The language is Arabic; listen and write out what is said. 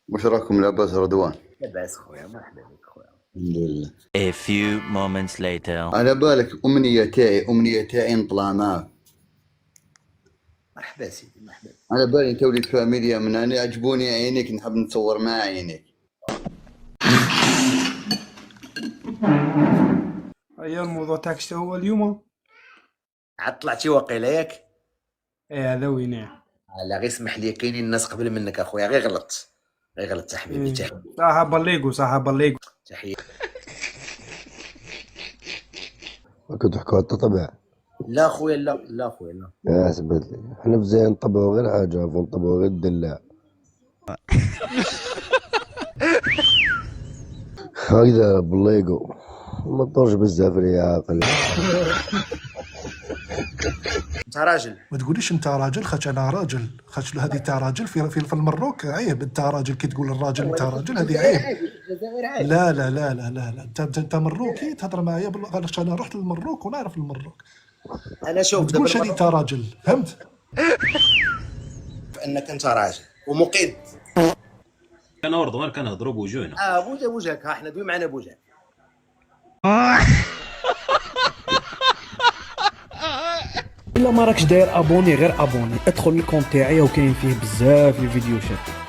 واش راكم لاباس رضوان؟ لاباس خويا، مرحبا بك خويا. الحمد لله. A few moments later. على بالك امنيه تاعي نطلعناك. مرحبا سيدي، مرحبا. على بالي انت وليد فاميليا من انا عجبوني عينيك، نحب نتصور مع عينيك. هيا الموضوع تاعك شنو هو اليوم؟ عاد طلعتي واقيلا ياك؟ ايه هذا وين؟ لا غير اسمح لي، كاينين الناس قبل منك اخويا، غير غلط حبيبي. تحيه صاحب الليغو صاحب الليغو. تحيه. راكم تحكوا على الطبع؟ لا خويا، لا خويا، لا. يا سبت لي حنا في زين نطبعوا غير حاجه، نطبعوا غير الدلاع. هكذا بالليغو ما تطورش بزاف يا عاقل. انت راجل. ما تقوليش انت راجل، خاطش انا راجل، خاطش هذه تاع راجل في المروك عيب. انت راجل كي تقول الراجل انت راجل هذه عيب. الجزائر عادي. لا لا لا لا لا, لا. انت مروكي تهضر معايا خاطش انا رحت للمروك ونعرف المروك. انا شوف ما تقولش هذه انت راجل، فهمت؟ انك انت راجل ومقيد. انا ورضوان كنهضروا بوجوهنا. بوجهك، ها احنا دوي معنا بوجهك. الا ما راكش داير ابوني غير ابوني، ادخل الكونت تاعي وكاين فيه بزاف الفيديو شات.